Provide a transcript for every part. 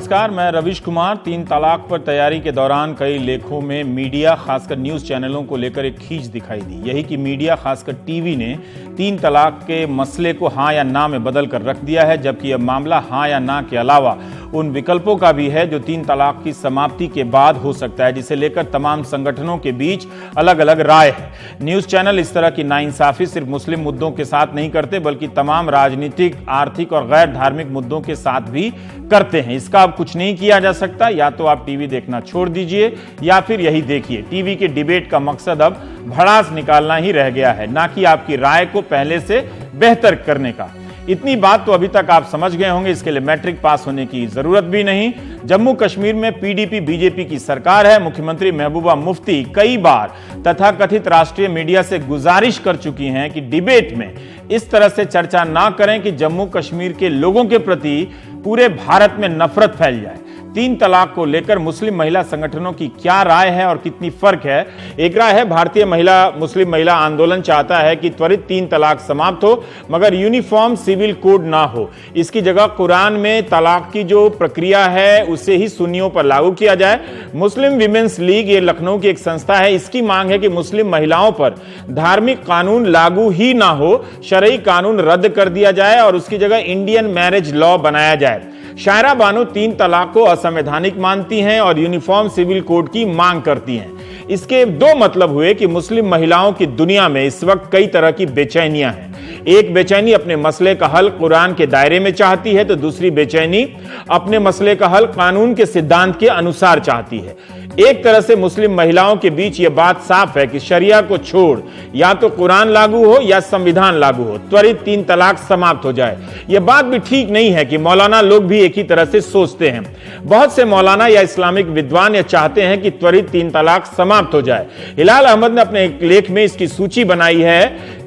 नमस्कार, मैं रविश कुमार। 3 तलाक पर तैयारी के दौरान कई लेखों में मीडिया, खासकर न्यूज़ चैनलों को लेकर एक खींच दिखाई दी। यही कि मीडिया, खासकर टीवी ने 3 तलाक के मसले को हाँ या ना में बदल कर रख दिया है, जबकि यह मामला हाँ या ना के अलावा उन विकल्पों का भी है जो 3 तलाक की समाप्ति के बाद हो सकता है, जिसे लेकर तमाम संगठनों के बीच अलग अलग राय है। न्यूज़ चैनल इस तरह की नाइंसाफी सिर्फ मुस्लिम मुद्दों के साथ नहीं करते, बल्कि तमाम राजनीतिक, आर्थिक और गैर धार्मिक मुद्दों के साथ भी करते हैं। इसका अब कुछ नहीं किया जा सकता। या तो आप टीवी देखना छोड़ दीजिए या फिर यही देखिए। टीवी के डिबेट का मकसद अब भड़ास निकालना ही रह गया है, ना कि आपकी राय को पहले से बेहतर करने का। इतनी बात तो अभी तक आप समझ गए होंगे, इसके लिए मैट्रिक पास होने की जरूरत भी नहीं। जम्मू कश्मीर में पीडीपी बीजेपी की सरकार है। मुख्यमंत्री महबूबा मुफ्ती कई बार तथाकथित राष्ट्रीय मीडिया से गुजारिश कर चुकी हैं कि डिबेट में इस तरह से चर्चा ना करें कि जम्मू कश्मीर के लोगों के प्रति पूरे भारत में नफरत फैल जाए। 3 तलाक को लेकर मुस्लिम महिला संगठनों की क्या राय है और कितनी फर्क है? एक राय है, भारतीय मुस्लिम महिला आंदोलन चाहता है कि त्वरित 3 तलाक समाप्त हो, मगर यूनिफॉर्म सिविल कोड ना हो। इसकी जगह कुरान में तलाक की जो प्रक्रिया है उसे ही सुन्नियों पर लागू किया जाए। मुस्लिम विमेंस लीग, ये लखनऊ की एक संस्था है, इसकी मांग है कि मुस्लिम महिलाओं पर धार्मिक कानून लागू ही ना हो, शरई कानून रद्द कर दिया जाए और उसकी जगह इंडियन मैरिज लॉ बनाया जाए। शायरा बानो 3 तलाक को असंवैधानिक मानती हैं और यूनिफॉर्म सिविल कोड की मांग करती हैं। इसके 2 मतलब हुए कि मुस्लिम महिलाओं की दुनिया में इस वक्त कई तरह की बेचैनियां हैं। एक बेचैनी अपने मसले का हल कुरान के दायरे में चाहती है, तो दूसरी बेचैनी अपने मसले का हल कानून के सिद्धांत के अनुसार चाहती है। एक तरह से मुस्लिम महिलाओं के बीच यह बात साफ है कि शरिया को छोड़ या तो कुरान लागू हो या संविधान लागू हो, त्वरित 3 तलाक समाप्त हो जाए। यह बात भी ठीक नहीं है कि मौलाना लोग भी एक ही तरह से सोचते हैं। बहुत से मौलाना या इस्लामिक विद्वान यह चाहते हैं कि त्वरित 3 तलाक समाप्त हो जाए। हिलाल अहमद ने अपने एक लेख में इसकी सूची बनाई है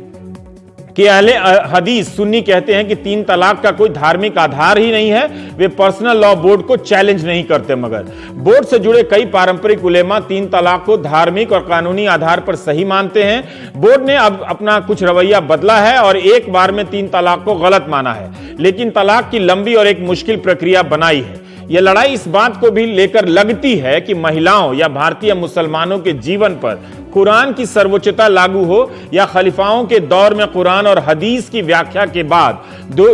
कि अहले हदीस सुन्नी कहते हैं कि 3 तलाक का कोई धार्मिक आधार ही नहीं है। वे पर्सनल लॉ बोर्ड को चैलेंज नहीं करते, मगर बोर्ड से जुड़े कई पारंपरिक उलेमा 3 तलाक को धार्मिक और कानूनी आधार पर सही मानते हैं। बोर्ड ने अब अपना कुछ रवैया बदला है और एक बार में 3 तलाक को गलत माना है, लेकिन तलाक की लंबी और एक मुश्किल प्रक्रिया बनाई है। यह लड़ाई इस बात को भी लेकर लगती है कि महिलाओं या भारतीय मुसलमानों के जीवन पर कुरान की सर्वोच्चता लागू हो या खलीफाओं के दौर में कुरान और हदीस की व्याख्या के बाद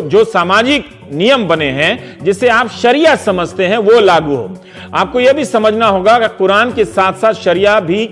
जो सामाजिक नियम बने हैं, जिसे आप शरिया समझते हैं, वो लागू हो। आपको यह भी समझना होगा कि कुरान के साथ साथ शरिया भी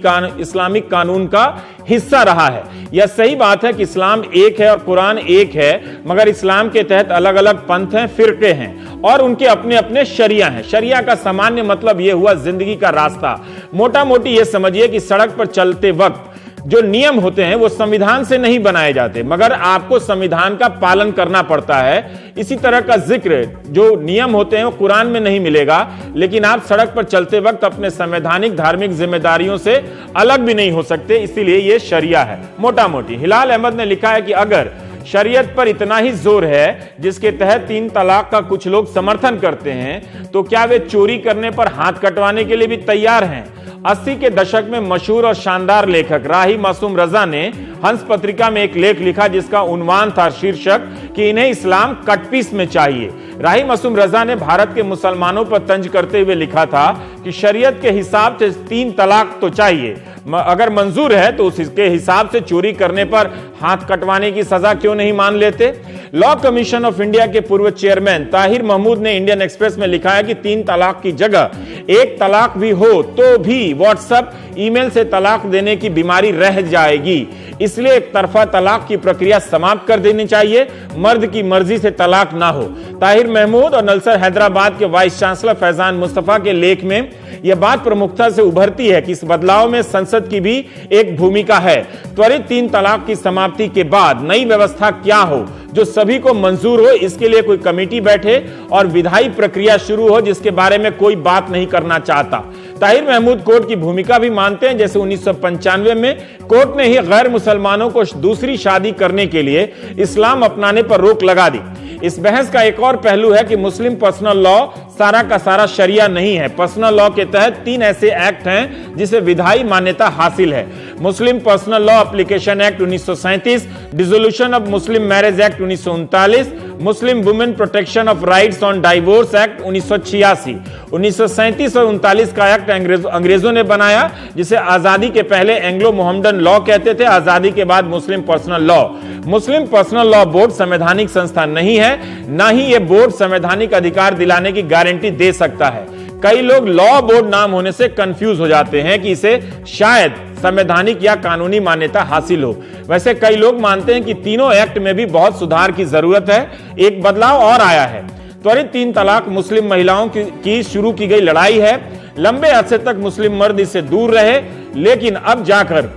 इस्लामिक कानून का हिस्सा रहा है। यह सही बात है कि इस्लाम एक है और कुरान एक है, मगर इस्लाम के तहत अलग अलग पंथ हैं, फिरके हैं और उनके अपने अपने शरिया हैं। शरिया का सामान्य मतलब यह हुआ जिंदगी का रास्ता। मोटा मोटी यह समझिए कि सड़क पर चलते वक्त जो नियम होते हैं वो संविधान से नहीं बनाए जाते, मगर आपको संविधान का पालन करना पड़ता है। इसी तरह का जिक्र जो नियम होते हैं वो कुरान में नहीं मिलेगा, लेकिन आप सड़क पर चलते वक्त अपने संवैधानिक धार्मिक जिम्मेदारियों से अलग भी नहीं हो सकते, इसीलिए ये शरिया है मोटा मोटी। हिलाल अहमद ने लिखा है कि अगर शरीयत पर इतना ही जोर है जिसके तहत 3 तलाक का कुछ लोग समर्थन करते हैं, तो क्या वे चोरी करने पर हाथ कटवाने के लिए भी तैयार हैं? 80 के दशक में मशहूर और शानदार लेखक राही मासूम रजा ने हंस पत्रिका में एक लेख लिखा जिसका उन्वान था, शीर्षक कि इन्हें इस्लाम कटपीस में चाहिए। राही मासूम रजा ने भारत के मुसलमानों पर तंज करते हुए लिखा था कि शरीयत के हिसाब से 3 तलाक तो चाहिए, अगर मंजूर है तो उसके हिसाब से चोरी करने पर हाथ कटवाने की सजा क्यों नहीं मान लेते? लॉ कमीशन ऑफ इंडिया के पूर्व चेयरमैन ताहिर महमूद ने इंडियन एक्सप्रेस में लिखा है कि 3 तलाक की जगह 1 तलाक भी हो तो भी व्हाट्सएप ईमेल से तलाक देने की बीमारी रह जाएगी। इसलिए एक तरफा तलाक की प्रक्रिया समाप्त कर देनी चाहिए, मर्द की मर्जी से तलाक ना हो। ताहिर महमूद और नलसर हैदराबाद के वाइस चांसलर फैजान मुस्तफा के लेख में यह बात प्रमुखता से उभरती है कि इस बदलाव में संसद की भी एक भूमिका है। त्वरित 3 तलाक की समाप्ति के बाद नई व्यवस्था क्या हो जो सभी को मंजूर हो, इसके लिए कोई कमेटी बैठे और विधायी प्रक्रिया शुरू हो, जिसके बारे में कोई बात नहीं करना चाहता। ताहिर महमूद कोर्ट की भूमिका भी मानते हैं, जैसे 1995 में कोर्ट ने ही गैर मुसलमानों को दूसरी शादी करने के लिए इस्लाम अपनाने पर रोक लगा दी। इस बहस का एक और पहलू है कि मुस्लिम पर्सनल लॉ सारा का सारा शरिया नहीं है। पर्सनल लॉ के तहत 3 ऐसे एक्ट हैं जिसे विधायी मान्यता हासिल है। Muslim personal law application act 1937, dissolution of Muslim marriage act 1939 Muslim women protection of rights on divorce act 1986, 1937 और 39 का एक्ट अंग्रेजों ने बनाया, जिसे आजादी के पहले एंग्लो मोहम्मडन लॉ कहते थे, आजादी के बाद मुस्लिम पर्सनल लॉ। मुस्लिम पर्सनल लॉ बोर्ड संवैधानिक संस्था नहीं है, ना ही यह बोर्ड संवैधानिक अधिकार दिलाने की गारंटी दे सकता है। कई लोग लॉ बोर्ड नाम होने से कंफ्यूज हो जाते हैं कि इसे शायद संवैधानिक या कानूनी मान्यता हासिल हो। वैसे कई लोग मानते हैं कि तीनों एक्ट में भी बहुत सुधार की जरूरत है। एक बदलाव और आया है, त्वरित 3 तलाक मुस्लिम महिलाओं की शुरू की गई लड़ाई है। लंबे अरसे तक मुस्लिम मर्द इससे दूर रहे, लेकिन अब जाकर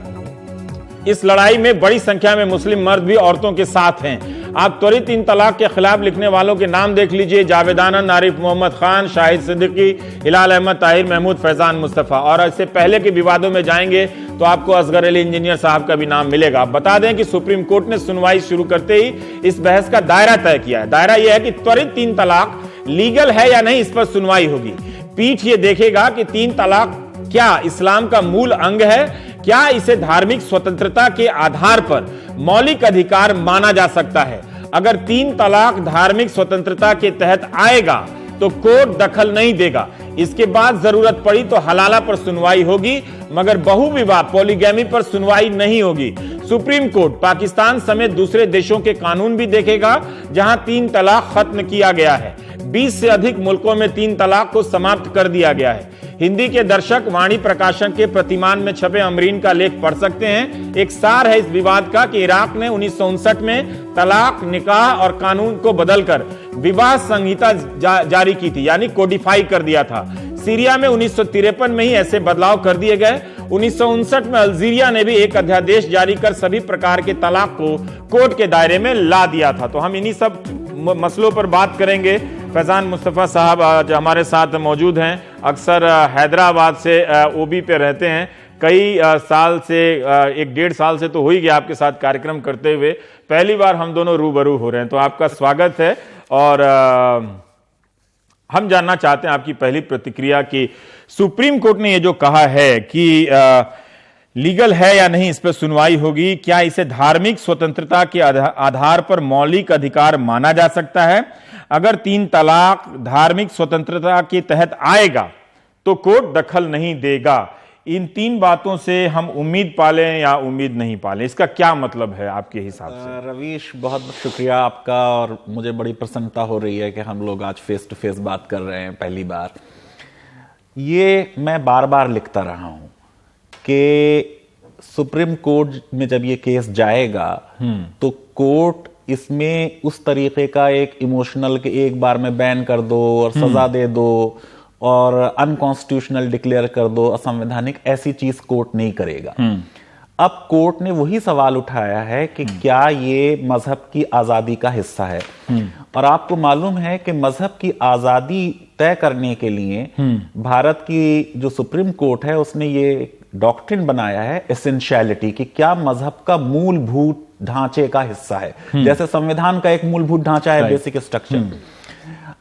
इस लड़ाई में बड़ी संख्या में मुस्लिम मर्द भी औरतों के साथ हैं। आप त्वरित 3 तलाक के खिलाफ लिखने वालों के नाम देख लीजिए: जावेद आनंद, आरिफ मोहम्मद खान, शाहिद सिद्दीकी, हिलाल अहमद ताहिर, महमूद फैजान मुस्तफा। और इससे पहले के विवादों में जाएंगे तो आपको असगर अली इंजीनियर साहब का भी नाम मिलेगा। बता दें कि सुप्रीम कोर्ट ने सुनवाई शुरू करते ही इस बहस का दायरा तय किया है। दायरा यह है कि त्वरित 3 तलाक लीगल है या नहीं, इस पर सुनवाई होगी। पीठ ये देखेगा कि 3 तलाक क्या इस्लाम का मूल अंग है, क्या इसे धार्मिक स्वतंत्रता के आधार पर मौलिक अधिकार माना जा सकता है। अगर 3 तलाक धार्मिक स्वतंत्रता के तहत आएगा तो कोर्ट दखल नहीं देगा। इसके बाद जरूरत पड़ी तो हलाला पर सुनवाई होगी, मगर बहुविवाह पॉलीगैमी पर सुनवाई नहीं होगी। सुप्रीम कोर्ट पाकिस्तान समेत दूसरे देशों के कानून भी देखेगा जहां 3 तलाक खत्म किया गया है। 20 से अधिक मुल्कों में 3 तलाक को समाप्त कर दिया गया है। हिंदी के दर्शक वाणी प्रकाशन के प्रतिमान में छपे अमरीन का लेख पढ़ सकते हैं। एक सार है इस विवाद का कि इराक ने 1959 में तलाक, निकाह और कानून को बदलकर विवाह संहिता जारी की थी, यानी कोडिफाई कर दिया था। सीरिया में 1953 में ही ऐसे बदलाव कर दिए गए। 1959 में अल्जीरिया ने भी एक अध्यादेश जारी कर सभी प्रकार के तलाक को कोर्ट के दायरे में ला दिया था। तो हम इन्हीं सब मसलों पर बात करेंगे। फैजान मुस्तफा साहब आज हमारे साथ मौजूद हैं। अक्सर हैदराबाद से ओबी पे रहते हैं। कई साल से 1-1.5 साल से तो हो ही गया आपके साथ कार्यक्रम करते हुए। पहली बार हम दोनों रूबरू हो रहे हैं, तो आपका स्वागत है। और हम जानना चाहते हैं आपकी पहली प्रतिक्रिया कि सुप्रीम कोर्ट ने ये जो कहा है कि लीगल है या नहीं, इस पर सुनवाई होगी। क्या इसे धार्मिक स्वतंत्रता के आधार पर मौलिक अधिकार माना जा सकता है? अगर 3 तलाक धार्मिक स्वतंत्रता के तहत आएगा तो कोर्ट दखल नहीं देगा। इन 3 बातों से हम उम्मीद पालें या उम्मीद नहीं पालें, इसका क्या मतलब है आपके हिसाब से? रवीश, बहुत बहुत शुक्रिया आपका। और मुझे बड़ी प्रसन्नता हो रही है कि हम लोग आज फेस टू फेस बात कर रहे हैं पहली बार। ये मैं बार बार लिखता रहा हूं कि सुप्रीम कोर्ट में जब ये केस जाएगा तो कोर्ट इसमें उस तरीके का एक इमोशनल के एक बार में बैन कर दो और सजा दे दो और अनकॉन्स्टिट्यूशनल डिक्लेयर कर दो, असंवैधानिक, ऐसी चीज कोर्ट नहीं करेगा। अब कोर्ट ने वही सवाल उठाया है कि क्या ये मजहब की आजादी का हिस्सा है। और आपको मालूम है कि मजहब की आजादी तय करने के लिए भारत की जो सुप्रीम कोर्ट है उसने ये डॉक्ट्रिन बनाया है एसेंशियलिटी, कि क्या मजहब का मूलभूत ढांचे का हिस्सा है। जैसे संविधान का एक मूलभूत ढांचा है, बेसिक स्ट्रक्चर।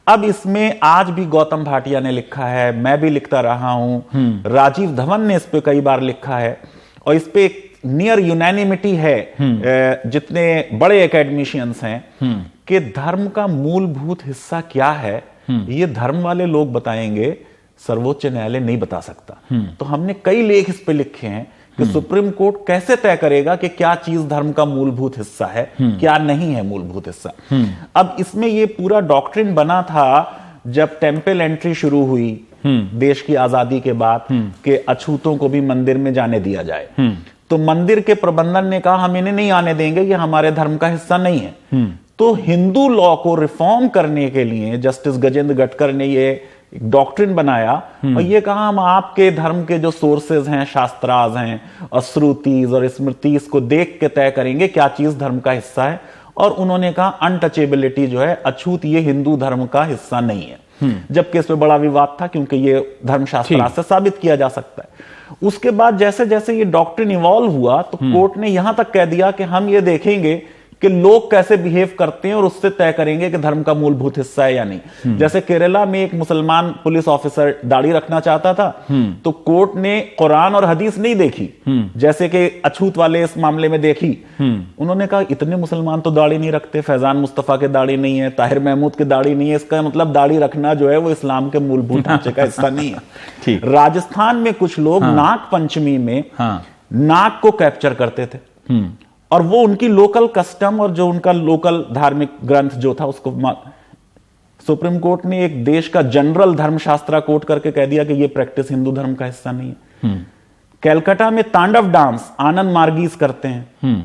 अब इसमें आज भी गौतम भाटिया ने लिखा है, मैं भी लिखता रहा हूं, राजीव धवन ने इस पे कई बार लिखा है, और इस पे एक नियर यूनानिमिटी है जितने बड़े एकेडमिशियंस हैं कि धर्म का मूलभूत हिस्सा क्या है ये धर्म वाले लोग बताएंगे, सर्वोच्च न्यायालय नहीं बता सकता। तो हमने कई लेख इस पे लिखे हैं कि सुप्रीम कोर्ट कैसे तय करेगा कि क्या चीज धर्म का मूलभूत हिस्सा है, क्या नहीं है मूलभूत हिस्सा। अब इसमें ये पूरा डॉक्ट्रिन बना था जब टेंपल एंट्री शुरू हुई देश की आजादी के बाद कि अछूतों को भी मंदिर में जाने दिया जाए। तो मंदिर के प्रबंधन ने कहा हम इन्हें नहीं आने देंगे, ये हमारे धर्म का हिस्सा नहीं है। तो हिंदू लॉ को रिफॉर्म करने के लिए जस्टिस गजेंद्र गटकर ने ये डॉक्ट्रिन बनाया और ये कहा हम आपके धर्म के जो सोर्सेज हैं, शास्त्राज हैं और श्रुतिज और स्मृतिज को देख के तय करेंगे क्या चीज धर्म का हिस्सा है। और उन्होंने कहा अनटचेबिलिटी जो है, अछूत, ये हिंदू धर्म का हिस्सा नहीं है। जबकि इस पे बड़ा विवाद था क्योंकि ये धर्मशास्त्र से साबित किया जा सकता है। उसके बाद जैसे जैसे ये डॉक्ट्रिन इवॉल्व हुआ तो कोर्ट ने यहां तक कह दिया कि हम ये देखेंगे कि लोग कैसे बिहेव करते हैं और उससे तय करेंगे कि धर्म का मूलभूत हिस्सा है या नहीं। जैसे केरला में एक मुसलमान पुलिस ऑफिसर दाढ़ी रखना चाहता था, तो कोर्ट ने कुरान और हदीस नहीं देखी, जैसे कि अछूत वाले इस मामले में देखी। उन्होंने कहा इतने मुसलमान तो दाढ़ी नहीं रखते, फैजान मुस्तफा के दाढ़ी नहीं है, ताहिर महमूद के दाढ़ी नहीं है, इसका मतलब दाढ़ी रखना जो है वो इस्लाम के मूलभूत ढांचे का हिस्सा नहीं है। राजस्थान में कुछ लोग नाग पंचमी में नाग को कैप्चर करते थे और वो उनकी लोकल कस्टम और जो उनका लोकल धार्मिक ग्रंथ जो था उसको सुप्रीम कोर्ट ने एक देश का जनरल धर्मशास्त्रा कोर्ट करके कह दिया कि ये प्रैक्टिस हिंदू धर्म का हिस्सा नहीं है। कलकत्ता में तांडव डांस आनंद मार्गीस करते हैं।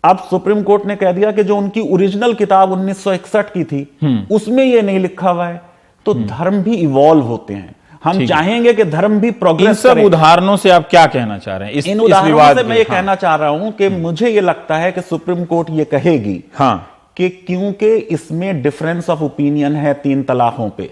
अब सुप्रीम कोर्ट ने कह दिया कि जो उनकी ओरिजिनल किताब 1961 की थी उसमें ये नहीं लिखा हुआ है। तो धर्म भी इवॉल्व होते हैं, हम चाहेंगे कि धर्म भी प्रोग्रेस इन सब उदाहरणों से आप क्या कहना चाह रहे हैं? इन उदाहरणों से मैं ये कहना चाह रहा हूं कि मुझे ये लगता है कि सुप्रीम कोर्ट ये कहेगी कि क्योंकि इसमें डिफरेंस ऑफ ओपिनियन है 3 तलाकों पे।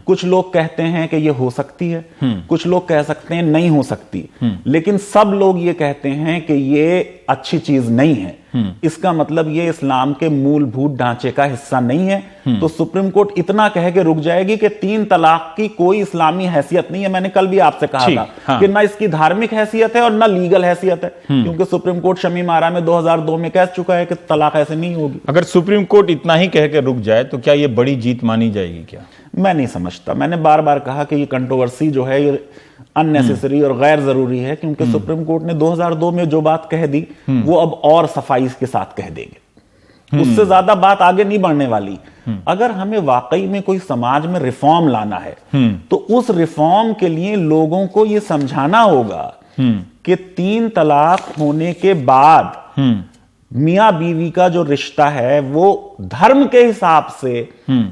कुछ लोग कहते हैं कि ये हो सकती है, कुछ लोग कह सकते हैं नहीं हो सकती, लेकिन सब लोग ये कहते हैं कि ये अच्छी चीज नहीं है। इसका मतलब ये इस्लाम के मूलभूत ढांचे का हिस्सा नहीं है। तो सुप्रीम कोर्ट इतना कह के रुक जाएगी कि 3 तलाक की कोई इस्लामी हैसियत नहीं है। मैंने कल भी आपसे कहा था कि ना इसकी धार्मिक हैसियत है और ना लीगल हैसियत है, क्योंकि सुप्रीम कोर्ट शमीम आरा में 2002 में कह चुका है कि तलाक ऐसे नहीं होगी। अगर सुप्रीम कोर्ट इतना ही कह के रुक जाए तो क्या ये बड़ी जीत मानी जाएगी? क्या मैं नहीं समझता। मैंने बार बार कहा कि ये कंट्रोवर्सी जो है ये अननेसेसरी और गैर जरूरी है, क्योंकि सुप्रीम कोर्ट ने 2002 में जो बात कह दी वो अब और सफाई के साथ कह देंगे, उससे ज्यादा बात आगे नहीं बढ़ने वाली। अगर हमें वाकई में कोई समाज में रिफॉर्म लाना है तो उस रिफॉर्म के लिए लोगों को यह समझाना होगा कि 3 तलाक होने के बाद मियां बीवी का जो रिश्ता है वो धर्म के हिसाब से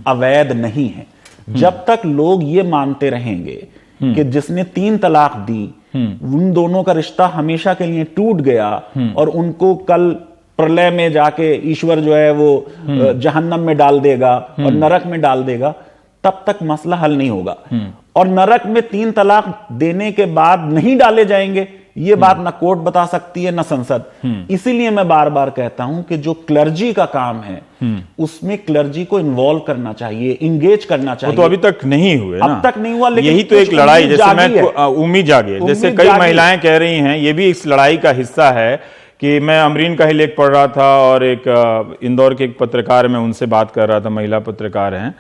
अवैध नहीं है। जब तक लोग ये मानते रहेंगे कि जिसने 3 तलाक दी उन दोनों का रिश्ता हमेशा के लिए टूट गया और उनको कल प्रलय में जाके ईश्वर जो है वो जहन्नम में डाल देगा और नरक में डाल देगा, तब तक मसला हल नहीं होगा। और नरक में 3 तलाक देने के बाद नहीं डाले जाएंगे, ये बात ना कोर्ट बता सकती है ना संसद। इसीलिए मैं बार बार कहता हूं कि जो क्लर्जी का काम है उसमें क्लर्जी को इन्वॉल्व करना चाहिए, इंगेज करना चाहिए। वो तो अभी तक नहीं हुए ना, अब तक नहीं हुआ, लेकिन यही तो एक लड़ाई, जैसे मैं उम्मीद जागी, जैसे कई महिलाएं कह रही हैं, ये भी इस लड़ाई का हिस्सा है कि मैं अमरीन का ही लेख पढ़ रहा था और एक इंदौर के एक पत्रकार, मैं उनसे बात कर रहा था, महिला पत्रकार हैं,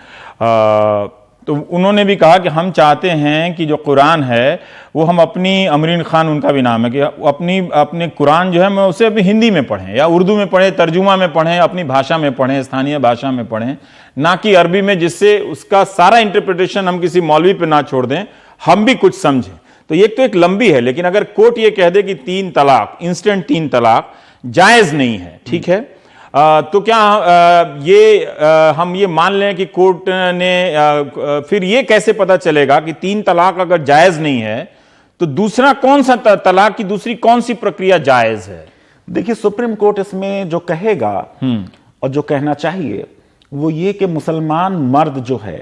तो उन्होंने भी कहा कि हम चाहते हैं कि जो कुरान है वो हम अपनी, अमरीन खान उनका भी नाम है, कि अपने कुरान जो है मैं उसे अभी हिंदी में पढ़ें या उर्दू में पढ़ें, तर्जुमा में पढ़ें, अपनी भाषा में पढ़ें, स्थानीय भाषा में पढ़ें, ना कि अरबी में, जिससे उसका सारा इंटरप्रिटेशन हम किसी मौलवी पे ना छोड़ दें, हम भी कुछ समझें। तो ये तो एक लंबी है, लेकिन अगर कोर्ट ये कह दे कि 3 तलाक, इंस्टेंट 3 तलाक जायज नहीं है, ठीक है, तो क्या हम ये मान लें कि कोर्ट ने फिर ये कैसे पता चलेगा कि 3 तलाक अगर जायज नहीं है तो दूसरा कौन सा तलाक की दूसरी कौन सी प्रक्रिया जायज है? देखिए, सुप्रीम कोर्ट इसमें जो कहेगा और जो कहना चाहिए वो ये कि मुसलमान मर्द जो है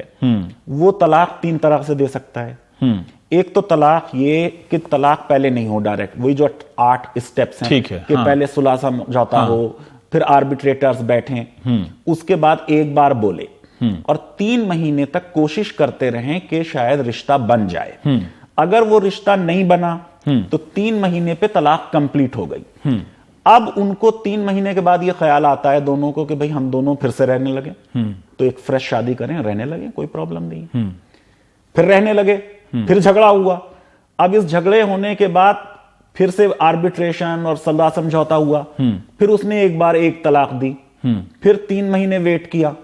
वो तलाक 3 तरह से दे सकता है। एक तो तलाक ये कि तलाक पहले नहीं हो डायरेक्ट, वही जो 8 स्टेप्स हैं, ठीक है, कि पहले सुलह समझौता हो, फिर आर्बिट्रेटर्स बैठें, उसके बाद एक बार बोले और 3 महीने तक कोशिश करते रहें कि शायद रिश्ता बन जाए। अगर वो रिश्ता नहीं बना तो 3 महीने पे तलाक कंप्लीट हो गई। अब उनको 3 महीने के बाद ये ख्याल आता है दोनों को कि भाई हम दोनों फिर से रहने लगे, तो एक फ्रेश शादी करें, रहने लगे, कोई प्रॉब्लम नहीं। फिर रहने लगे, फिर झगड़ा हुआ, अब इस झगड़े होने के बाद फिर से आर्बिट्रेशन और सलाह समझौता हुआ, फिर उसने एक बार 1 तलाक दी, फिर 3 महीने वेट किया,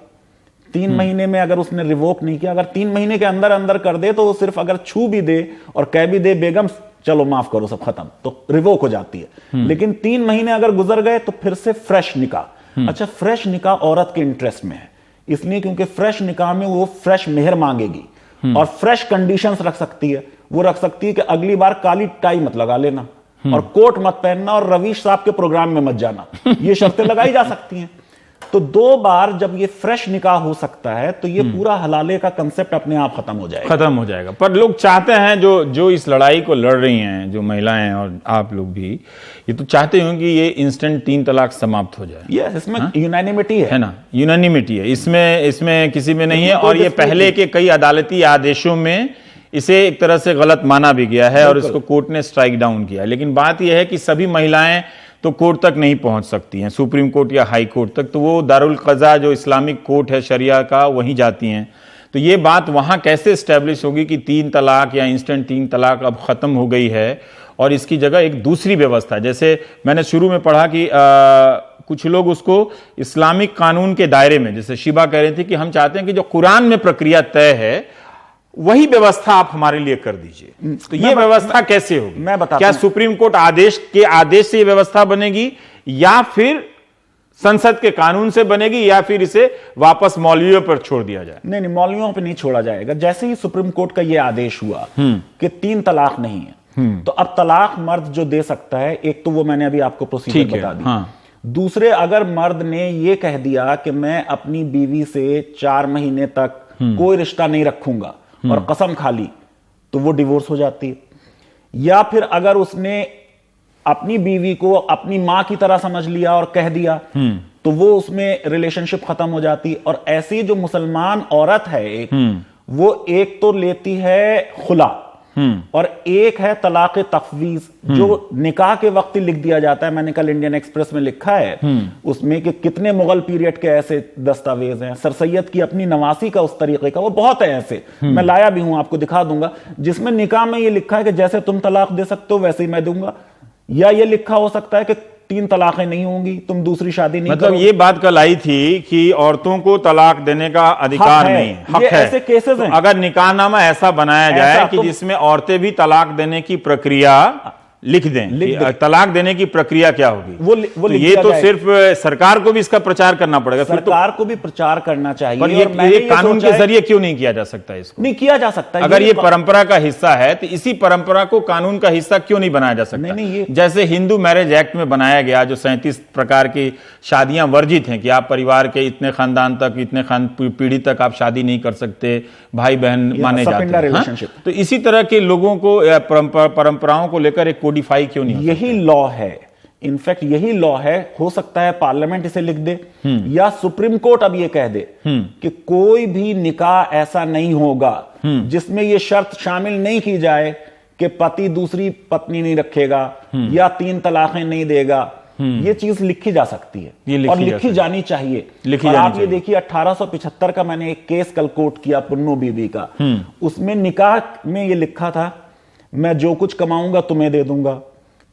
3 महीने में अगर उसने रिवोक नहीं किया, अगर 3 महीने के अंदर अंदर कर दे तो वो सिर्फ अगर छू भी दे और कह भी दे बेगम चलो माफ करो सब खत्म, तो रिवोक हो जाती है। लेकिन 3 महीने अगर गुजर गए तो फिर से फ्रेश निकाह। अच्छा, फ्रेश निकाह औरत के इंटरेस्ट में है, इसलिए क्योंकि फ्रेश निकाह में वो फ्रेश मेहर मांगेगी और फ्रेश कंडीशंस रख सकती है। वो रख सकती है कि अगली बार काली टाई मत लगा लेना और कोट मत पहनना और रवीश साहब के प्रोग्राम में मत जाना, ये शर्तें लगाई जा सकती हैं। तो 2 बार जब ये फ्रेश निकाह हो सकता है तो ये पूरा हलाले का कंसेप्ट अपने आप खत्म हो जाएगा। पर लोग चाहते हैं, जो इस लड़ाई को लड़ रही हैं, जो महिलाएं और आप लोग भी, ये तो चाहते हो कि ये इंस्टेंट 3 तलाक समाप्त हो जाए। ये इसमें यूनानिमिटी है ना, यूनानिमिटी है इसमें किसी में नहीं है। और ये पहले के कई अदालती आदेशों में इसे एक तरह से गलत माना भी गया है और इसको कोर्ट ने स्ट्राइक डाउन किया। लेकिन बात यह है कि सभी महिलाएं तो कोर्ट तक नहीं पहुंच सकती हैं, सुप्रीम कोर्ट या हाई कोर्ट तक, तो वो दारुल क़ज़ा जो इस्लामिक कोर्ट है शरिया का, वहीं जाती हैं। तो ये बात वहां कैसे एस्टेब्लिश होगी कि 3 तलाक या इंस्टेंट 3 तलाक अब खत्म हो गई है और इसकी जगह एक दूसरी व्यवस्था, जैसे मैंने शुरू में पढ़ा कि कुछ लोग उसको इस्लामिक कानून के दायरे में, जैसे शिबा कह रही थी कि हम चाहते हैं कि जो कुरान में प्रक्रिया तय है वही व्यवस्था आप हमारे लिए कर दीजिए। तो ये व्यवस्था कैसे होगी? मैं बताता क्या सुप्रीम कोर्ट आदेश से ये व्यवस्था बनेगी या फिर संसद के कानून से बनेगी या फिर इसे वापस मौलवियों पर छोड़ दिया जाए? नहीं, मौलवियों पर नहीं छोड़ा जाएगा। जैसे ही सुप्रीम कोर्ट का ये आदेश हुआ कि 3 तलाक नहीं है, तो अब तलाक मर्द जो दे सकता है, एक तो वो मैंने अभी आपको प्रोसीजर बता दी। हाँ। दूसरे, अगर मर्द ने ये कह दिया कि मैं अपनी बीवी से 4 महीने तक कोई रिश्ता नहीं रखूंगा और कसम खा ली, तो वो डिवोर्स हो जाती है। या फिर अगर उसने अपनी बीवी को अपनी मां की तरह समझ लिया और कह दिया, तो वो उसमें रिलेशनशिप खत्म हो जाती। और ऐसी जो मुसलमान औरत है एक, वो एक तो लेती है खुला और एक है तलाक तफवीज, जो निकाह के वक्त ही लिख दिया जाता है। मैंने कल इंडियन एक्सप्रेस में लिखा है उसमें कि कितने मुगल पीरियड के ऐसे दस्तावेज हैं। सर सैयद की अपनी नवासी का उस तरीके का, वो बहुत है ऐसे, मैं लाया भी हूं, आपको दिखा दूंगा, जिसमें निकाह में ये लिखा है कि जैसे तुम तलाक दे सकते हो वैसे ही मैं दूंगा। या ये लिखा हो सकता है कि 3 तलाकें नहीं होंगी, तुम दूसरी शादी नहीं मतलब ये बात कल आई थी कि औरतों को तलाक देने का अधिकार नहीं है, हक है। ऐसे केसेस हैं। अगर निकाहनामा ऐसा बनाया जाए कि जिसमें औरतें भी तलाक देने की प्रक्रिया लिख दें, तलाक देने की प्रक्रिया क्या होगी, वो तो ये तो सिर्फ सरकार को भी इसका प्रचार करना पड़ेगा। सरकार को भी प्रचार करना चाहिए। पर ये कानून के जरिए क्यों नहीं किया जा सकता? इसको नहीं किया जा सकता। अगर ये परंपरा का हिस्सा है तो इसी परंपरा को कानून का हिस्सा क्यों नहीं बनाया जा सकता? नहीं, जैसे हिंदू मैरिज एक्ट में बनाया गया, जो 37 प्रकार की शादियां वर्जित हैं कि आप परिवार के इतने खानदान तक, इतने पीढ़ी तक आप शादी नहीं कर सकते, भाई बहन माने जाते हैं। तो इसी तरह के लोगों को परंपराओं को लेकर एक कोडिफाई क्यों नहीं? यही लॉ है, इनफैक्ट यही लॉ है। हो सकता है पार्लियामेंट इसे लिख दे या सुप्रीम कोर्ट अब ये कह दे कि कोई भी निकाह ऐसा नहीं होगा जिसमें ये शर्त शामिल नहीं की जाए कि पति दूसरी पत्नी नहीं रखेगा या 3 तलाकें नहीं देगा। ये चीज लिखी जा सकती है और लिखी जानी चाहिए। और आप ये देखिए 1875 का मैंने एक केस कल कोट किया, पुन्नू बीबी का। उसमें निकाह में ये लिखा था, मैं जो कुछ कमाऊंगा तुम्हें दे दूंगा,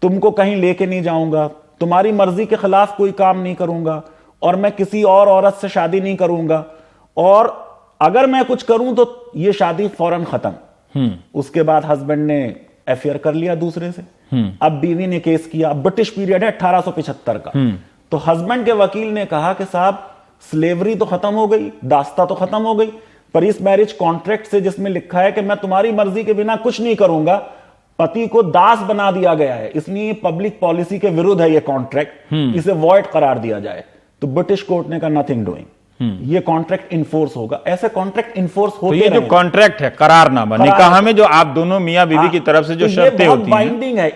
तुमको कहीं लेके नहीं जाऊंगा, तुम्हारी मर्जी के खिलाफ कोई काम नहीं करूंगा और मैं किसी और औरत से शादी नहीं करूंगा, और अगर मैं कुछ करूं तो ये शादी फौरन खत्म। उसके बाद हस्बैंड ने अफेयर कर लिया दूसरे से, अब बीवी ने केस किया। ब्रिटिश पीरियड है 1875 का। तो हस्बैंड के वकील ने कहा कि साहब स्लेवरी तो खत्म हो गई, दास्ता तो खत्म हो गई, पर इस मैरिज कॉन्ट्रैक्ट से जिसमें लिखा है कि मैं तुम्हारी मर्जी के बिना कुछ नहीं करूंगा, पति को दास बना दिया गया है, इसलिए पब्लिक पॉलिसी के विरुद्ध है ये कॉन्ट्रैक्ट, इसे वॉइड करार दिया जाए। तो ब्रिटिश कोर्ट ने कहा नथिंग डूइंग, ये कॉन्ट्रैक्ट इन्फोर्स होगा। ऐसे कॉन्ट्रैक्ट इन्फोर्स होते हैं। तो ये जो कॉन्ट्रैक्ट है, करारनामा, निकाह में जो आप दोनों मियां बीवी की तरफ से जो शर्तें होती हैं, बाइंडिंग है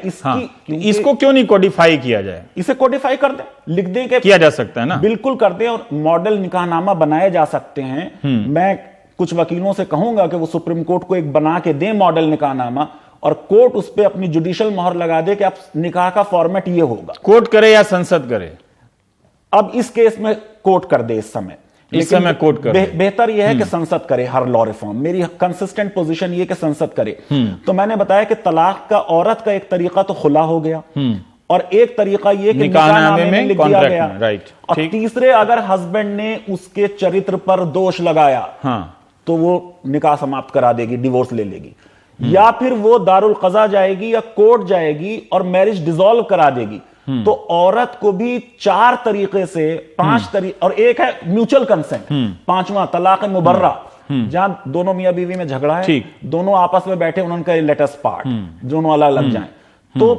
इसको क्यों नहीं कोडिफाई किया जाए? इसे कोडिफाई कर दे, लिख दे के किया जा सकता है ना, बिल्कुल कर दे, और मॉडल निकाहनामा बनाए जा सकते हैं। मैं कुछ वकीलों से कहूंगा कि वो सुप्रीम कोर्ट को एक बना के दे मॉडल निकाहनामा, और कोर्ट उस पर अपनी जुडिशियल मोहर लगा दे कि अब निकाह का फॉर्मेट ये होगा। कोर्ट करे या संसद करे? अब इस केस में कोर्ट कर दे इस समय कोर्ट करे। बेहतर यह है कि संसद करे हर लॉ रिफॉर्म। मेरी कंसिस्टेंट पोजीशन ये कि संसद करे। तो मैंने बताया कि तलाक का औरत का एक तरीका तो खुला हो गया, और एक तरीका ये कि निकाहनामे में लिख दिया गया, राइट। और तीसरे, अगर हस्बैंड ने उसके चरित्र पर दोष लगाया तो वो निकाह समाप्त करा देगी, डिवोर्स ले लेगी, या फिर वो दारुल क़ज़ा जाएगी या कोर्ट जाएगी और मैरिज डिसॉल्व करा देगी। तो औरत को भी 4 तरीके से 5 तरीके, और एक है म्यूचुअल कंसेंट, 5वां तलाक मुबर्रा, जहां दोनों मियां बीवी में झगड़ा है, दोनों आपस में बैठे, उन्होंने कहा लेट अस पार्ट, दोनों अलग अलग जाएं। तो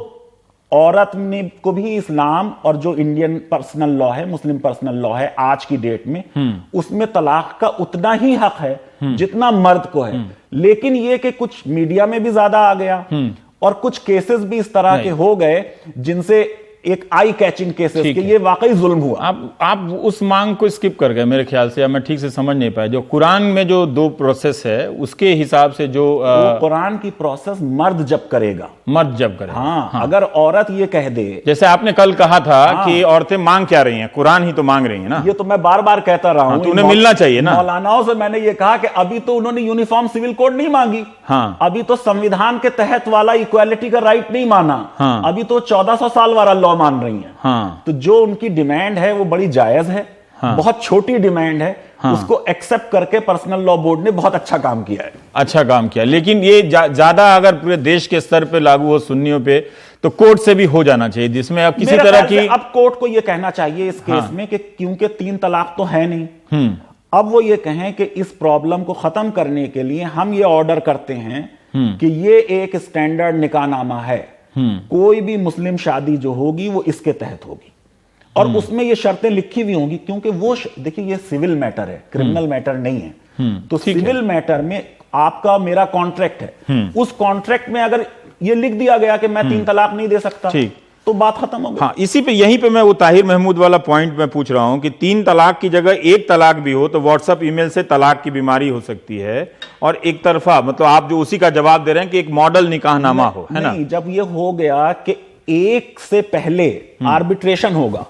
औरत ने को भी इस्लाम और जो इंडियन पर्सनल लॉ है, मुस्लिम पर्सनल लॉ है आज की डेट में, उसमें तलाक का उतना ही हक है जितना मर्द को है। लेकिन ये कि कुछ मीडिया में भी ज्यादा आ गया और कुछ केसेस भी इस तरह के हो गए जिनसे एक आई कैचिंग केसेस के ये वाकई जुल्म हुआ। आप उस मांग को स्किप कर गए मेरे ख्याल से, या मैं ठीक से समझ नहीं पाया। जो कुरान में जो 2 प्रोसेस है उसके हिसाब से जो कुरान की प्रोसेस मर्द जब करेगा, हाँ। अगर औरत ये कह दे, जैसे आपने कल कहा था कि औरतें मांग क्या रही हैं, कुरान ही तो मांग रही है ना। ये तो मैं बार बार कहता रहा हूं, तो उन्हें मिलना चाहिए ना। मौलानाओं से मैंने ये कहा कि अभी तो उन्होंने यूनिफॉर्म सिविल कोड नहीं मांगी, हाँ। अभी तो संविधान के तहत वाला इक्वालिटी का राइट नहीं माना, हाँ। अभी तो 1400 साल वाला लॉ मान रही है। हाँ। तो जो उनकी डिमांड है वो बड़ी जायज है, हाँ। बहुत छोटी डिमांड है, हाँ। उसको एक्सेप्ट करके पर्सनल लॉ बोर्ड ने बहुत अच्छा काम किया है। अच्छा काम किया, लेकिन ये ज्यादा अगर पूरे देश के स्तर पे लागू हो सुन्नियों पे तो कोर्ट से भी हो जाना चाहिए, जिसमें अब किसी तरह की, अब कोर्ट को ये कहना चाहिए इस केस में कि क्योंकि 3 तलाक तो है नहीं, अब वो ये कहें कि इस प्रॉब्लम को खत्म करने के लिए हम ये ऑर्डर करते हैं कि ये एक स्टैंडर्ड निकाहनामा है, कोई भी मुस्लिम शादी जो होगी वो इसके तहत होगी और उसमें ये शर्तें लिखी हुई होंगी, क्योंकि वो देखिए ये सिविल मैटर है, क्रिमिनल मैटर नहीं है। तो सिविल मैटर में आपका मेरा कॉन्ट्रैक्ट है, उस कॉन्ट्रैक्ट में अगर ये लिख दिया गया कि मैं 3 तलाक नहीं दे सकता, तो बात खत्म हो गई। हाँ, इसी पे यहीं पे मैं वो ताहिर महमूद वाला पॉइंट मैं पूछ रहा हूं कि 3 तलाक की जगह 1 तलाक भी हो तो व्हाट्सएप ईमेल से तलाक की बीमारी हो सकती है, और एक तरफा मतलब आप जो उसी का जवाब दे रहे हैं कि एक मॉडल निकाहनामा हो, है ना। जब ये हो गया कि 1 से पहले आर्बिट्रेशन होगा,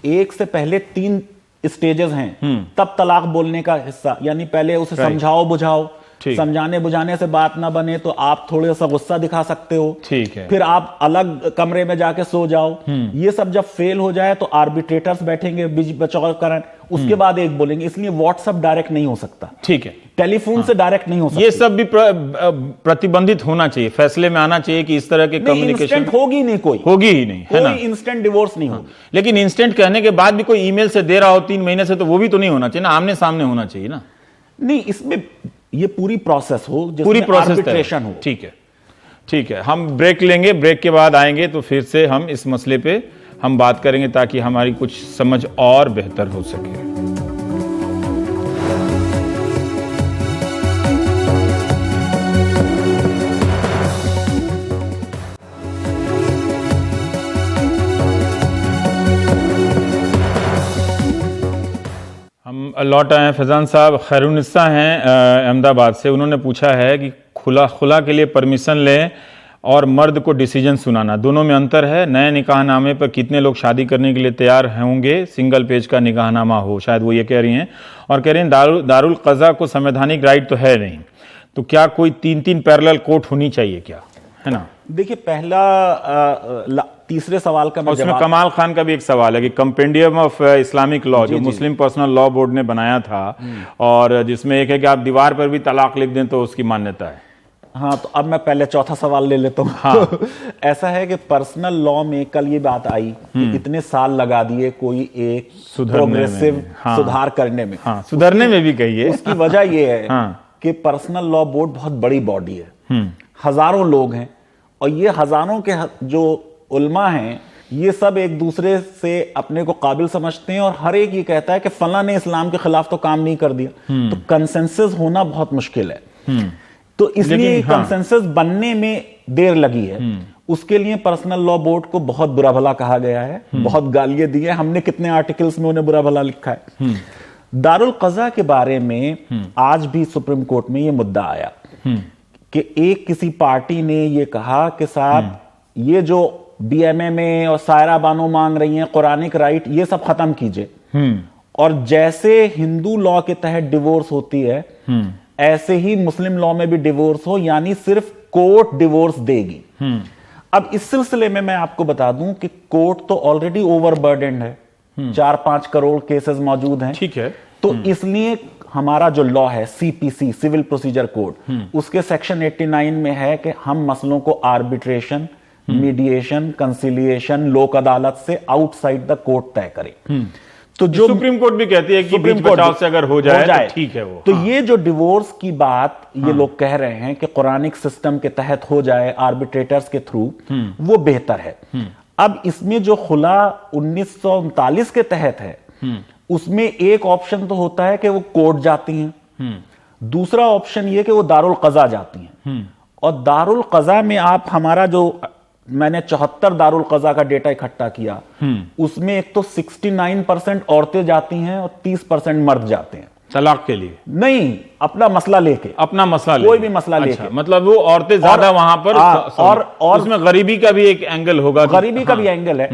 1 से पहले 3 स्टेजेस हैं, तब तलाक बोलने का हिस्सा, यानी पहले उसे समझाओ बुझाओ, समझाने बुझाने से बात ना बने तो आप थोड़ा सा गुस्सा दिखा सकते हो, ठीक है, फिर आप अलग कमरे में जाके सो जाओ। ये सब जब फेल हो जाए तो आर्बिट्रेटर्स बैठेंगे, बीच बचाव करें, उसके बाद एक बोलेंगे। इसलिए व्हाट्सएप डायरेक्ट नहीं हो सकता, ठीक है, टेलीफोन से डायरेक्ट नहीं हो सकता। ये सब भी प्रतिबंधित होना चाहिए, फैसले में आना चाहिए कि इस तरह के कम्युनिकेशन होगी नहीं, होगी ही नहीं, है ना, इंस्टेंट डिवोर्स नहीं होगी। लेकिन इंस्टेंट कहने के बाद भी कोई ईमेल से दे रहा हो 3 महीने से, तो वो भी तो नहीं होना चाहिए ना, आमने सामने होना चाहिए ना। नहीं, इसमें ये पूरी प्रोसेस हो, पूरी प्रोसेस आर्बिट्रेशन हो। ठीक है, ठीक है, हम ब्रेक लेंगे, ब्रेक के बाद आएंगे तो फिर से हम इस मसले पे हम बात करेंगे ताकि हमारी कुछ समझ और बेहतर हो सके। लौट आए हैं। फैजान साहब खैरुन्निसा हैं अहमदाबाद से, उन्होंने पूछा है कि खुला के लिए परमिशन लें और मर्द को डिसीजन सुनाना, दोनों में अंतर है। नए निकाहनामे पर कितने लोग शादी करने के लिए तैयार होंगे, सिंगल पेज का निकाहनामा हो, शायद वो ये कह रही हैं। और कह रही हैं दारुल क़ज़ा को संवैधानिक राइट तो है नहीं, तो क्या कोई 3-3 पैरेलल कोर्ट होनी चाहिए क्या, है ना। देखिए, पहला तीसरे सवाल का उसमें कमाल खान का भी एक सवाल है कि कंपेंडियम ऑफ इस्लामिक लॉ जो मुस्लिम पर्सनल लॉ बोर्ड ने बनाया था, और जिसमें एक है कि आप दीवार पर भी तलाक लिख दें तो उसकी मान्यता है। हाँ, तो अब मैं पहले चौथा सवाल ले लेता हूँ। हाँ। ऐसा है कि पर्सनल लॉ में कल ये बात आई कि इतने साल लगा दिए कोई एक प्रोग्रेसिव सुधार करने में, सुधरने में भी कहिए। उसकी वजह ये है कि पर्सनल लॉ बोर्ड बहुत बड़ी बॉडी है, हजारों लोग हैं, और ये हजारों के जो उल्मा हैं ये सब एक दूसरे से अपने को काबिल समझते हैं, और हर एक ये कहता है कि फला ने इस्लाम के खिलाफ तो काम नहीं कर दिया। तो कंसेंसस होना बहुत मुश्किल है, तो इसलिए कंसेंसस बनने में देर लगी है। उसके लिए पर्सनल लॉ बोर्ड को बहुत बुरा भला कहा गया है, बहुत गालियां दी है, हमने कितने आर्टिकल्स में उन्हें बुरा भला लिखा है। दारुल क़ज़ा के बारे में आज भी सुप्रीम कोर्ट में ये मुद्दा आया कि एक किसी पार्टी ने ये कहा कि साहब ये जो बीएमए में और सायरा बानो मांग रही हैं कुरानिक राइट, ये सब खत्म कीजिए, और जैसे हिंदू लॉ के तहत डिवोर्स होती है ऐसे ही मुस्लिम लॉ में भी डिवोर्स हो, यानी सिर्फ कोर्ट डिवोर्स देगी। अब इस सिलसिले में मैं आपको बता दूं कि कोर्ट तो ऑलरेडी ओवरबर्डन्ड है, 4-5 करोड़ केसेस मौजूद हैं, ठीक है। तो इसलिए हमारा जो लॉ है सीपीसी, सिविल प्रोसीजर कोड, उसके सेक्शन 89 में है कि हम मसलों को आर्बिट्रेशन, मीडिएशन, कंसिलिएशन, लोक अदालत से आउटसाइड द कोर्ट तय करें। तो जो सुप्रीम कोर्ट भी कहती है कि बीच बचाव से अगर हो जाए तो ठीक है वो। तो ये जो डिवोर्स की बात ये लोग कह रहे हैं कि कुरानिक सिस्टम के तहत हो जाए आर्बिट्रेटर्स के थ्रू, वो बेहतर है। अब इसमें जो खुला 1939 के तहत है, उसमें एक ऑप्शन तो होता है कि वो कोर्ट जाती हैं, दूसरा ऑप्शन ये कि वो दारुल कज़ा जाती हैं। और दारुल कज़ा में आप हमारा जो मैंने 74 दारुल कज़ा का डेटा इकट्ठा किया, उसमें एक तो 69% औरतें जाती हैं और 30% मर्द जाते हैं तलाक के लिए। नहीं, अपना मसला लेके, अपना मसला कोई भी मसला लेके। मतलब वो औरतें ज्यादा वहां पर और उसमें गरीबी का भी एक एंगल होगा, गरीबी का भी एंगल है।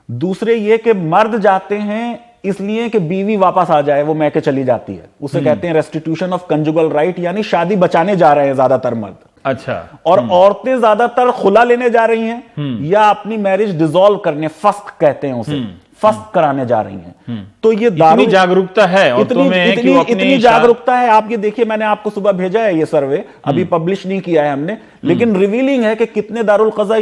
दूसरे ये कि मर्द जाते हैं इसलिए कि बीवी वापस आ जाए, वो मैके चली जाती है, उसे कहते हैं रेस्टिट्यूशन ऑफ कंजुगल राइट, यानी शादी बचाने जा रहे हैं ज्यादातर मर्द। अच्छा। और औरतें ज्यादातर खुला लेने जा रही हैं या अपनी मैरिज डिसॉल्व करने, फस्क कहते हैं उसे, फस्क कराने जा रही हैं। तो ये इतनी जागरूकता है औरतों में कि वो इतनी जागरूकता है। आप ये देखिए, मैंने आपको सुबह भेजा है ये सर्वे, अभी पब्लिश नहीं किया है हमने, लेकिन रिवीलिंग है कि कितने दारुल कज़ा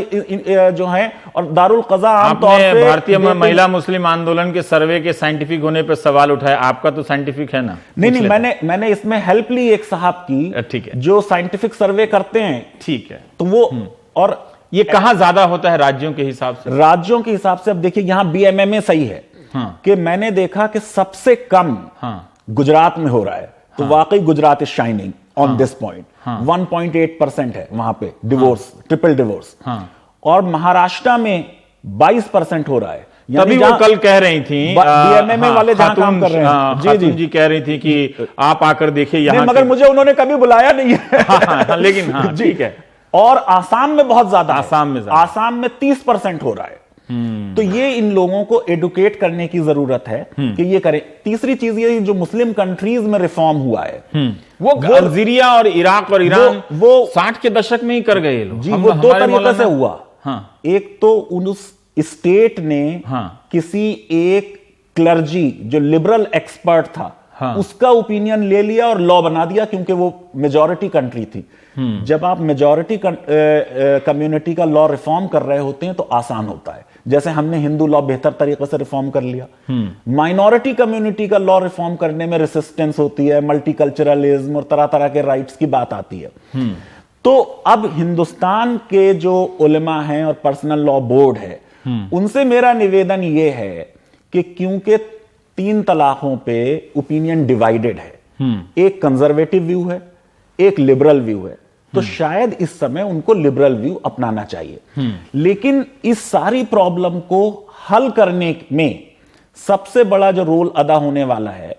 जो है। और दारुल कज़ा आमतौर पे भारतीय महिला मुस्लिम आंदोलन के सर्वे के साइंटिफिक होने पर सवाल उठाया, आपका तो साइंटिफिक है ना? नहीं, मैंने इसमें हेल्प ली एक साहब की, ठीक है, जो साइंटिफिक सर्वे करते हैं। ठीक है, तो वो और ये कहां ज्यादा होता है राज्यों के हिसाब से? राज्यों के हिसाब से अब देखिए, यहां बीएमएमए सही है कि मैंने देखा कि सबसे कम गुजरात में हो रहा है। तो वाकई Gujarat is shining on this point. 1.8% है वहां पे डिवोर्स, ट्रिपल डिवोर्स। और महाराष्ट्र में 22% हो रहा है। तभी वो कल कह रही थी बीएमएमए वाले जहां काम कर रहे हैं, जी कह रही थी कि आप आकर देखिए यहाँ, मगर मुझे उन्होंने कभी बुलाया नहीं है। लेकिन ठीक है। और आसाम में बहुत ज्यादा, आसाम में 30% हो रहा है। तो ये इन लोगों को एडुकेट करने की जरूरत है कि ये करें। तीसरी चीज ये, जो मुस्लिम कंट्रीज में रिफॉर्म हुआ है, वो अल्जीरिया और इराक और ईरान वो 60 के दशक में ही कर गए लोग। जी, वो दो तरीके से हुआ। एक तो उस स्टेट ने किसी एक क्लर्जी जो लिबरल एक्सपर्ट था, उसका ओपिनियन ले लिया और लॉ बना दिया, क्योंकि वो मेजॉरिटी कंट्री थी। जब आप मेजॉरिटी कम्युनिटी का लॉ रिफॉर्म कर रहे होते हैं तो आसान होता है। जैसे हमने हिंदू लॉ बेहतर तरीके से रिफॉर्म कर लिया। माइनॉरिटी कम्युनिटी का लॉ रिफॉर्म करने में रेसिस्टेंस होती है, मल्टीकल्चरलिज्म और तरह तरह के राइट्स की बात आती है। तो अब हिंदुस्तान के जो उलेमा हैं और पर्सनल लॉ बोर्ड है, उनसे मेरा निवेदन यह है कि क्योंकि 3 तलाकों पे ओपिनियन डिवाइडेड है, एक कंजर्वेटिव व्यू है, एक लिबरल व्यू है, तो शायद इस समय उनको लिबरल व्यू अपनाना चाहिए। लेकिन इस सारी प्रॉब्लम को हल करने में सबसे बड़ा जो रोल अदा होने वाला है,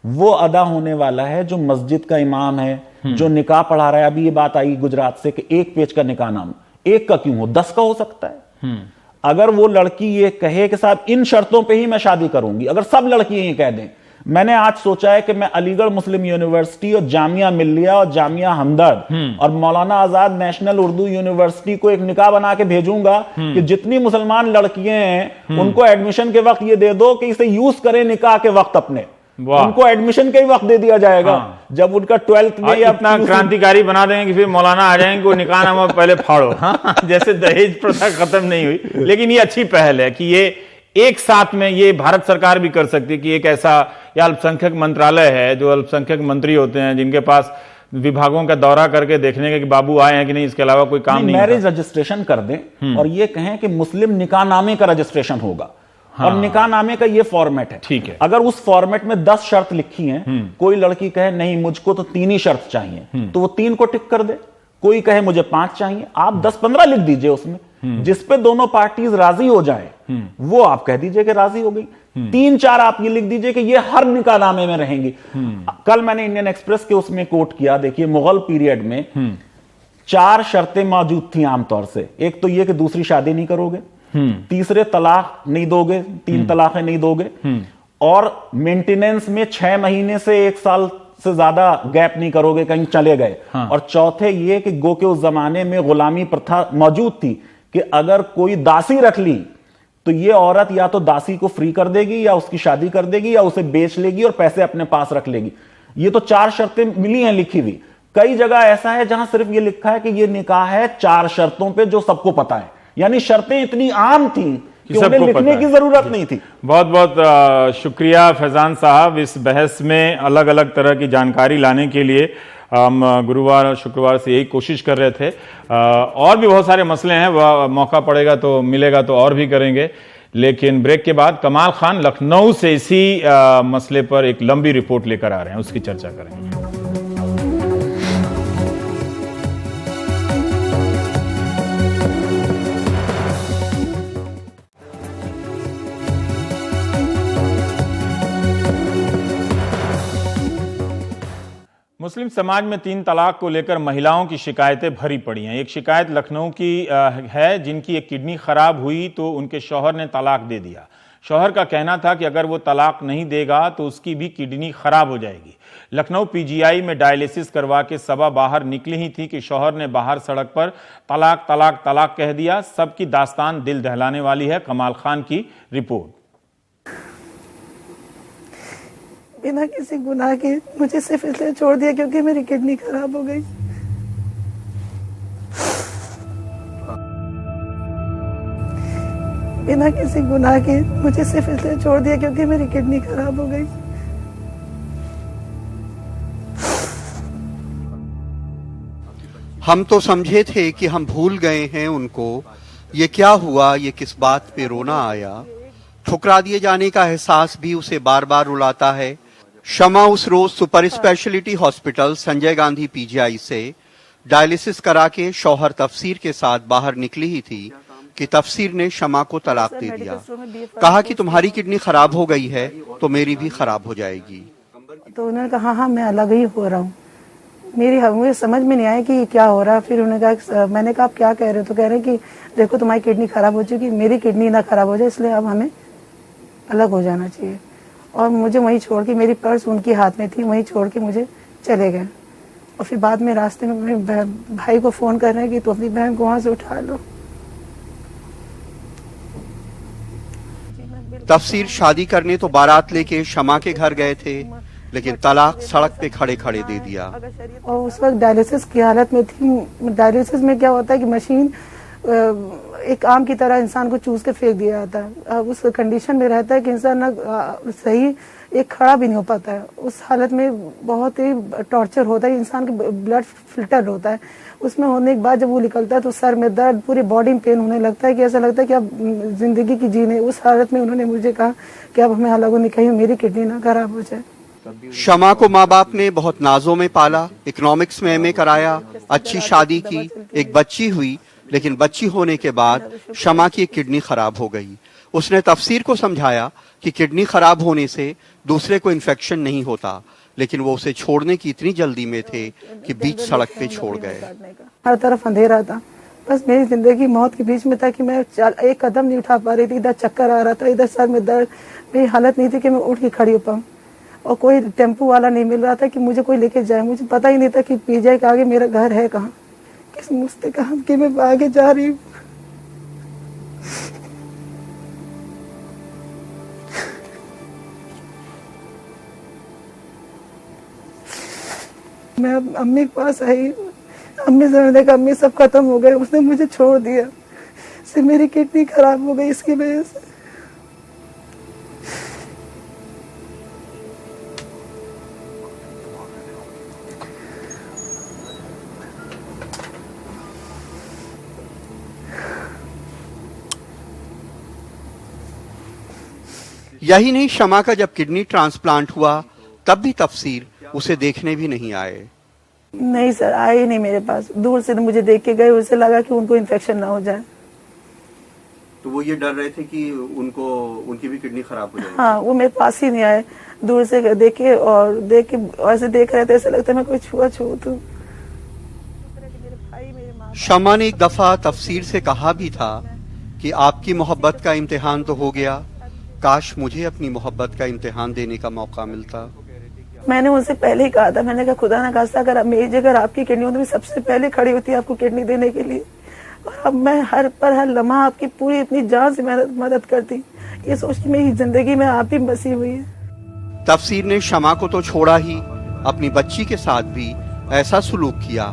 वो अदा होने वाला है जो मस्जिद का इमाम है, जो निकाह पढ़ा रहा है। अभी ये बात आई गुजरात से कि 1 पेज का निकाह नाम, 1 का क्यों हो, 10 का हो सकता है। अगर वो लड़की ये कहे कि साहब इन शर्तों पे ही मैं शादी करूंगी, अगर सब लड़कियां ये कह दें। मैंने आज सोचा है कि मैं अलीगढ़ मुस्लिम यूनिवर्सिटी और जामिया मिल्लिया और जामिया हमदर्द और मौलाना आजाद नेशनल उर्दू यूनिवर्सिटी को एक निकाह बना के भेजूंगा कि जितनी मुसलमान लड़कियां हैं उनको एडमिशन के वक्त ये दे दो कि इसे यूज करें निकाह के वक्त अपने, उनको एडमिशन के ही वक्त दे दिया जाएगा। जब उनका 12th में या अपना क्रांतिकारी बना देंगे कि फिर मौलाना आ जाएंगे वो निकाह नामा पहले फाड़ो। जैसे दहेज प्रथा खत्म नहीं हुई। लेकिन ये अच्छी पहल है कि ये एक साथ में ये भारत सरकार भी कर सकती है कि एक ऐसा या अल्पसंख्यक मंत्रालय है, जो अल्पसंख्यक मंत्री होते हैं जिनके पास विभागों का दौरा करके देखने के कि बाबू आए हैं कि नहीं, इसके अलावा कोई काम नहीं। मैरिज रजिस्ट्रेशन कर दें और ये कहें कि मुस्लिम निकाहनामे का रजिस्ट्रेशन होगा। और निकाहनामे का ये फॉर्मेट है, ठीक है। अगर उस फॉर्मेट में 10 शर्त लिखी हैं, कोई लड़की कहे नहीं मुझको तो 3 ही शर्त चाहिए, तो वो 3 को टिक कर दे। कोई कहे मुझे 5 चाहिए, आप 10-15 लिख दीजिए उसमें, जिस पे दोनों पार्टीज राजी हो जाएं, वो आप कह दीजिए कि राजी हो गई। 3-4 आप ये लिख दीजिए कि ये हर निकाहनामे में रहेंगी। कल मैंने इंडियन एक्सप्रेस के उसमें कोट किया, देखिए मुगल पीरियड में 4 शर्तें मौजूद थी आमतौर से। एक तो ये कि दूसरी शादी नहीं करोगे, तीसरे तलाक नहीं दोगे, 3 तलाकें नहीं दोगे, और मेंटेनेंस में 6 महीने से 1 साल से ज्यादा गैप नहीं करोगे, कहीं चले गए। और चौथे ये कि गो के उस जमाने में गुलामी प्रथा मौजूद थी कि अगर कोई दासी रख ली तो ये औरत या तो दासी को फ्री कर देगी या उसकी शादी कर देगी या उसे बेच लेगी और पैसे अपने पास रख लेगी। ये तो 4 शर्तें मिली हैं लिखी हुई। कई जगह ऐसा है जहां सिर्फ ये लिखा है कि ये निकाह है 4 शर्तों पे, जो सबको पता है। यानी शर्तें इतनी आम थी कि उन्हें लिखने की जरूरत नहीं थी। बहुत बहुत शुक्रिया फैजान साहब, इस बहस में अलग अलग तरह की जानकारी लाने के लिए। हम गुरुवार शुक्रवार से यही कोशिश कर रहे थे। और भी बहुत सारे मसले हैं, वह मौका पड़ेगा तो मिलेगा तो और भी करेंगे। लेकिन ब्रेक के बाद कमाल खान लखनऊ से इसी मसले पर एक लंबी रिपोर्ट लेकर आ रहे हैं, उसकी चर्चा करेंगे। मुस्लिम समाज में 3 तलाक को लेकर महिलाओं की शिकायतें भरी पड़ी हैं। एक शिकायत लखनऊ की है, जिनकी एक किडनी खराब हुई तो उनके शौहर ने तलाक दे दिया। शौहर का कहना था कि अगर वो तलाक नहीं देगा तो उसकी भी किडनी खराब हो जाएगी। लखनऊ पीजीआई में डायलिसिस करवा के सबा बाहर निकली ही थी कि शौहर ने बाहर सड़क पर तलाक तलाक तलाक कह दिया। सबकी दास्तान दिल दहलाने वाली है। कमाल खान की रिपोर्ट। बिना किसी गुनाह के मुझे सिर्फ इसलिए छोड़ दिया क्योंकि मेरी किडनी खराब हो गई। बिना किसी गुनाह के मुझे सिर्फ इसलिए छोड़ दिया क्योंकि मेरी किडनी खराब हो गई। हम तो समझे थे कि हम भूल गए हैं उनको। ये क्या हुआ, ये किस बात पे रोना आया। ठुकरा दिए जाने का एहसास भी उसे बार बार रुलाता है। शमा उस रोज super speciality hospital Sanjay Gandhi PGI से डायलिसिस करा के शौहर तफसीर के साथ बाहर निकली ही थी कि तफसीर ने शमा को तलाक दे दिया। कहा कि तुम्हारी किडनी खराब हो गई है तो मेरी भी खराब हो जाएगी। तो उन्होंने कहा हाँ मैं अलग ही हो रहा हूँ। मुझे समझ में नहीं आया कि क्या हो रहा है। फिर उन्होंने कहा, मैंने कहा आप क्या कह रहे हो? तो कह रहे हैं कि देखो तुम्हारी किडनी खराब हो चुकी, मेरी किडनी ना खराब हो जाए, इसलिए अब हमें अलग हो जाना चाहिए। और मुझे वहीं छोड़ के, मेरी पर्स उनके हाथ में थी, वहीं छोड़ के मुझे चले गए। और फिर बाद में रास्ते में मेरे भाई को फोन कर रहे हैं कि तू अपनी बहन को वहां से उठा लो। तफसीर शादी करने तो बारात लेके शमा के घर गए थे, लेकिन तलाक सड़क पे खड़े खड़े दे दिया। और उस वक्त डायलिसिस की हालत में थी। डायलिसिस में क्या होता है कि मशीन एक आम की तरह इंसान को चूस के फेंक दिया जाता है। उस कंडीशन में रहता है कि इंसान ना सही एक खड़ा भी नहीं हो पाता है। उस हालत में बहुत ही टॉर्चर होता है। इंसान का ब्लड फिल्टर होता है, उसमें होने के बाद जब वो निकलता है तो सर में दर्द, पूरी बॉडी में पेन होने लगता है कि ऐसा लगता है कि अब जिंदगी की जीने। उस हालत में उन्होंने मुझे कहा कि अब हमें अलग होने, कहीं मेरी किडनी ना खराब हो जाए। शमा को माँ बाप ने बहुत नाजों में पाला, इकोनॉमिक्स में एमए कराया, अच्छी शादी की, एक बच्ची हुई। लेकिन बच्ची होने के बाद शमा की एक किडनी खराब हो गई। उसने तफसीर को समझाया कि किडनी खराब होने से दूसरे को इन्फेक्शन नहीं होता, लेकिन वो उसे छोड़ने की इतनी जल्दी में थे कि बीच सड़क पे छोड़ गए। हर तरफ अंधेरा था, बस मेरी जिंदगी मौत के बीच में था कि मैं एक कदम नहीं उठा पा रही थी। इधर चक्कर आ रहा था, इधर सर में दर्द। मेरी हालत नहीं थी कि मैं उठ के खड़ी हो पाऊँ। और कोई टेम्पो वाला नहीं मिल रहा था कि मुझे कोई लेके जाए। मुझे पता ही नहीं था कि पीजीआई के आगे मेरा घर है कहाँ, किस मुझसे कहा कि मैं आगे जा रही हूँ। मैं अम्मी के पास आई। अम्मी से मैंने कहा अम्मी सब खत्म हो गए, उसने मुझे छोड़ दिया। सिर्फ मेरी किडनी खराब हो गई इसकी वजह से। यही नहीं, शमा का जब किडनी ट्रांसप्लांट हुआ तब भी तफसीर उसे देखने भी नहीं आए। नहीं सर, आए ही नहीं मेरे पास। दूर से मुझे देख के गए, उसे लगा कि उनको इन्फेक्शन ना हो जाए। तो वो ये डर रहे थे कि उनकी भी किडनी खराब हो जाएगी। हाँ, वो मेरे पास ही नहीं आए। दूर से देखे और ऐसे देख रहे थे, ऐसा लगता है मैं कोई छुआछूत हूँ। शमा ने एक दफा तफसीर से कहा भी था कि आपकी मोहब्बत का इम्तिहान तो हो गया, काश मुझे अपनी मोहब्बत का इम्तिहान देने का मौका मिलता। मैंने उनसे पहले ही कहा था, मैंने कहा खुदा ना खास्ता अगर मेरी जगह आपकी किडनी होती, मैं सबसे पहले खड़ी होती आपको किडनी देने के लिए। और अब मैं हर लम्हा आपकी पूरी अपनी जान से मदद करती। ये सोच के मेरी जिंदगी में आप ही बसी हुई है। तफसीर ने शमा को तो छोड़ा ही, अपनी बच्ची के साथ भी ऐसा सुलूक किया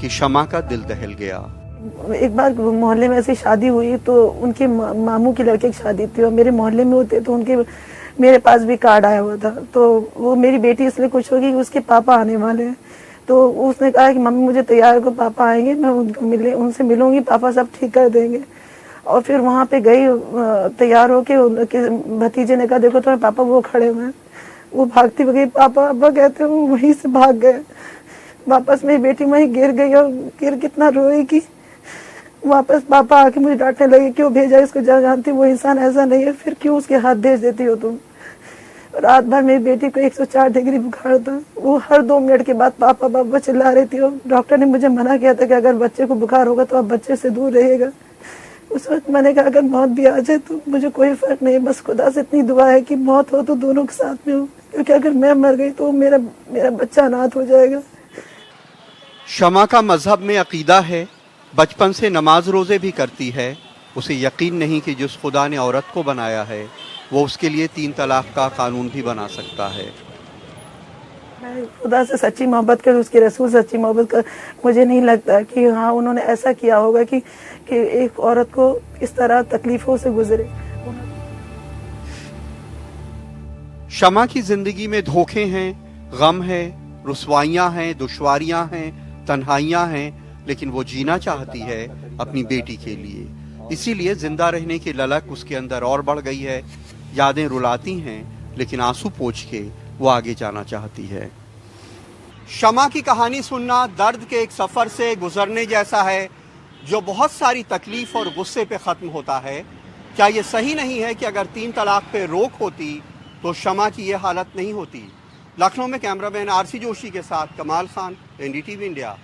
कि शमा का दिल दहल गया। एक बार मोहल्ले में ऐसी शादी हुई तो उनके मामू की लड़के की शादी थी और मेरे मोहल्ले में होते तो उनके मेरे पास भी कार्ड आया हुआ था। तो वो मेरी बेटी इसलिए खुश होगी कि उसके पापा आने वाले हैं। तो उसने कहा कि मम्मी मुझे तैयार को पापा आएंगे, मैं उनसे मिलूंगी, पापा सब ठीक कर देंगे। और फिर वहां पे गई तैयार होके, उनके भतीजे ने कहा देखो तुम्हारे पापा वो खड़े हुए हैं। वो भागती गई, पापा पापा कहते वो वहीं से भाग गए। वापस मेरी बेटी वहीं गिर गई और गिर कितना रोई कि वापस पापा आके मुझे डांटने लगे, क्यों भेजा इसको, जानती वो इंसान ऐसा नहीं है, फिर क्यों उसके हाथ भेज देती हो तुम। रात भर मेरी बेटी को 104 डिग्री बुखार था। वो हर 2 मिनट के बाद पापा पापा चिल्ला रही थी और डॉक्टर ने मुझे मना किया था कि अगर बच्चे को बुखार होगा तो आप बच्चे से दूर रहिएगा। उस वक्त मैंने कहा अगर मौत भी आ जाए तो मुझे कोई फर्क नहीं, बस खुदा से इतनी दुआ है कि मौत हो तो दोनों के साथ में हो, क्योंकि अगर मैं मर गई तो मेरा बच्चा अनाथ हो जाएगा। शमा का मजहब में अकीदा है, बचपन से नमाज रोजे भी करती है। उसे यकीन नहीं कि जिस खुदा ने औरत को बनाया है वो उसके लिए 3 तलाक का कानून भी बना सकता है। मैं खुदा से सच्ची मोहब्बत कर, उसके रसूल से सच्ची मोहब्बत कर, मुझे नहीं लगता कि हाँ उन्होंने ऐसा किया होगा कि एक औरत को इस तरह तकलीफों से गुजरे। शमा की जिंदगी में धोखे हैं, गम है, रुसवाइयां हैं, दुश्वारियां हैं, तन्हाइयां हैं, लेकिन वो जीना चाहती है अपनी बेटी के लिए। इसीलिए जिंदा रहने की ललक उसके अंदर और बढ़ गई है। यादें रुलाती हैं लेकिन आंसू पोंछ के वो आगे जाना चाहती है। शमा की कहानी सुनना दर्द के एक सफर से गुजरने जैसा है जो बहुत सारी तकलीफ और गुस्से पे खत्म होता है। क्या ये सही नहीं है कि अगर 3 तलाक पे रोक होती तो शमा की ये हालत नहीं होती? लखनऊ में कैमरामैन आरसी जोशी के साथ कमाल खान, एनडीटीवी इंडिया।